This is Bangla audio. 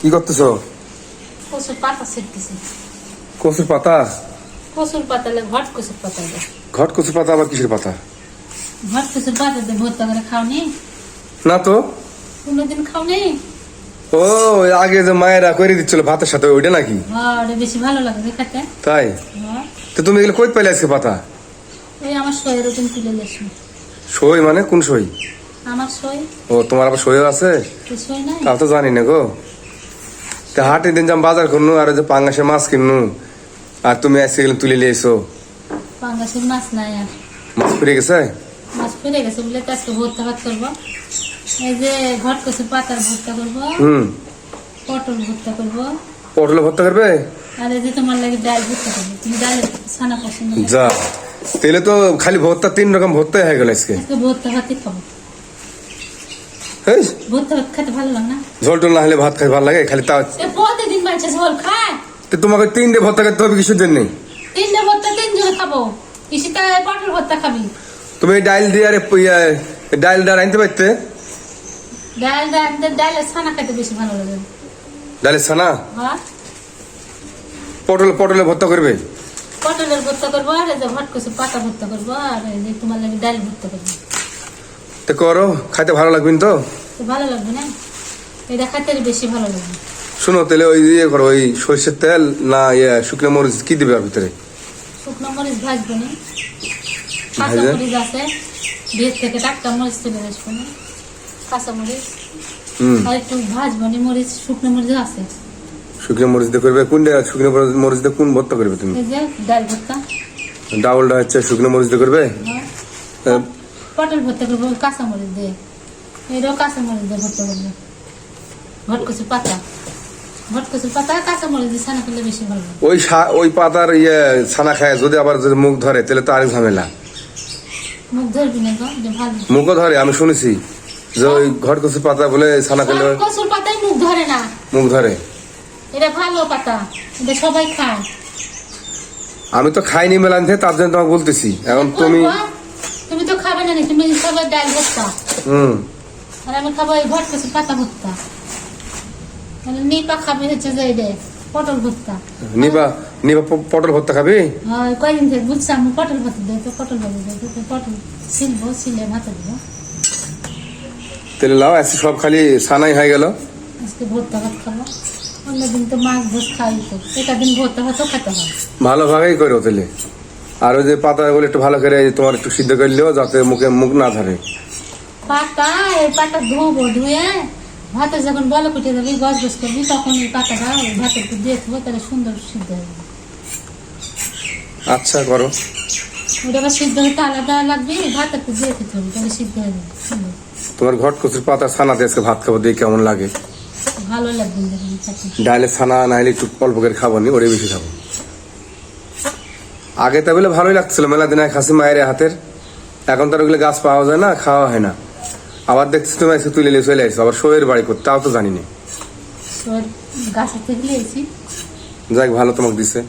কি করতেছো? কচুর পাতা ছিটতেছি। কচুর পাতা? কচুর পাতা ঘট কচুর পাতা ঘট কচুর পাতা আবার কিসের পাতা? ঘট কচুর পাতা দিয়ে ভর্তা করে খাওনি? না তো। কোনোদিন খাওনি? ও আগে যে মায়েরা করে দিচ্ছিল ভাতের সাথে, ওইটা নাকি? ওটা বেশি ভালো লাগে খেতে। তাই? হ্যাঁ। তো তুমি এগুলো কই পাইলে আজকে পাতা? ওই আমার সইয়ের ওখান তুলে লেছি। সই মানে কোন সই? আমার সই। ও তোমার আবার সইও আছে? সই নাই। তাও তো জানি না গো। তা হাটে দিন যাম বাজার করনু আর যে পাঙ্গাসের মাছ কিননু, আর তুমি আজকে এগুলো তুলে নিয়েছো। পাঙ্গাসের মাছ নাই আর। মাছ পড়ে গেছে? মাছ পড়ে গেছে বলে তো আজকে ভর্তা ভাত করবো। এই যে ঘট কচুর পাতার ভর্তা করবো, পটল ভর্তা করবো। পটল ভর্তা করবে? আর এই যে তোমার লাগে ডাল ভর্তা করবো। তুমি ডালের ছানা পছন্দ করো? যা, তাহলে তো খালি ভর্তা 3 রকম ভর্তাই হয়ে গেল আজকে। আজকে ভর্তা ভাতই খাবো। হেই, ভর্তা ভাত খেতে ভালো লাগে না? ঝোল টোল না হলে ভাত খাই ভালো লাগে খালি তা? প্রতিদিন মানুষ ঝোল খায়। তো তোমাকে 3টে ভর্তা করতে হবে কিসের জন্য? 3টে ভর্তা 3 জন খাবো। ইসিতা পটল ভর্তা খাবি? তুমি ডাল দিয়ে আরে ডাল আনতে পারতে। ডালের ছানা খেতে বেশি ভালো লাগে। ডালের ছানা? হ্যাঁ। পটলে ভর্তা করবে? পটলের ভর্তা করবো, আর এই যে ঘট কচুর পাতা ভর্তা করবো, আর এই যে তোমার লাগে ডাল ভর্তা করবো। তো করো, খাইতে ভালো লাগবে তো? তো ভালো লাগবে না? এটা খাইতে বেশি ভালো লাগবে। শুনো তাহলে ওই ইয়ে করো, ওই সরষের তেল না শুকনো মরিচ কি দিবে আর ভিতরে? শুকনো মরিচ ভাজবো না, কাঁচা মরিচ আছে, ভেত থেকে টাটকা মরিচ তুলে আসবো না, কাঁচা মরিচ আর একটু ভাজবো না। মরিচ শুকনো মরিচ আছে। শুকনো মরিচ দিয়ে করবে? কোনটা শুকনো মরিচ দিয়ে কোন ভর্তা করবে তুমি? এই যে ডাল ভর্তা। ডাউলটা হচ্ছে শুকনো মরিচ দিয়ে করবে? পটল ভর্তা করবো কাঁচা মরিচ দিয়ে। এটাও কাঁচা মরিচ দিয়ে ভর্তা করবো। ঘট কচুর পাতা, ঘট কচুর পাতা কাঁচা মরিচ দিয়ে ছানা করলে বেশি ভালো লাগে। ওই পাতার ছানা খায় যদি আবার যদি মুখ ধরে তাহলে তো আরেক ঝামেলা। মুখ ধরবি না গো, যে ভালো। মুখও ধরে, আমি শুনেছি যে ওই ঘট কচুর পাতা বলে ছানা খেলে কচুর পাতায় মুখ ধরে না। মুখ ধরে? এটা ভালো পাতা, এটা সবাই খায়। আমি তো খাইনি মেলান থেকে, তার জন্য তোমাকে বলতেছি। এখন তুমি তো খাবে না, তুমি খাবে ডাল ভর্তা। আর আমি খাবো এই ঘট কচুর পাতা ভর্তা। নিপা খাবে হচ্ছে যে এটা পটল ভর্তা। নিবা পটল ভর্তা খাবি? হ্যাঁ, কয়দিন থেকে বুঝছি আমি পটল ভর্তা দেয়, তো পটল ভর্তা দেয়, তো পটল ছিলবো, ছিলে ভাতে দেবো। তেলে লাও আজকে সব খালি ছানাই হয়ে গেল। আজকে ভর্তা ভাত খাবো, অন্যদিন তো মাছ ভাত খাই, তো এটা দিন ভর্তা ভাতও খেতে হয়। ভালোভাবেই করো তাহলে। আর ওই যে পাতাগুলো একটু ভালো করে তোমার একটু সিদ্ধ করলেও যাতে মুখ না ধরে। পাতা, এই পাতা ধুবো, ধুয়ে ভাতে যখন বল কুটে যাবি, গছ গছ করবি, তখন এই পাতাটা ওই ভাতের একটু দিয়ে দেবো, তাহলে সুন্দর সিদ্ধ হয়ে যাবে। আচ্ছা করো। ওটা আবার সিদ্ধ হতে আলাদা লাগবে, ভাত একটু দিয়ে দিতে হবে, তাহলে সিদ্ধ হয়ে যাবে সুন্দর। তোমার ঘট কচুর পাতা ছানা দিয়ে আজকে ভাত খাবো, দিয়ে কেমন লাগে? ভালো লাগবে দেখুন খেতে। ডালের ছানা না হলে একটু অল্প করে খাবো নি, ওরে বেশি খাবো। আগে তো বলে ভালোই লাগছিল, মেলা দিন খাসি মায়ের হাতের। এখন তো আর ওগুলো গাছ পাওয়া যায় না, খাওয়া হয় না। আবার দেখছি তুমি এসে তুলে নিয়ে চলে আসছো আবার শোয়ের বাড়ি করতে, তাও তো জানি না। গাছের থেকে নিয়েছি। যাক ভালো তোমাকে দিছে।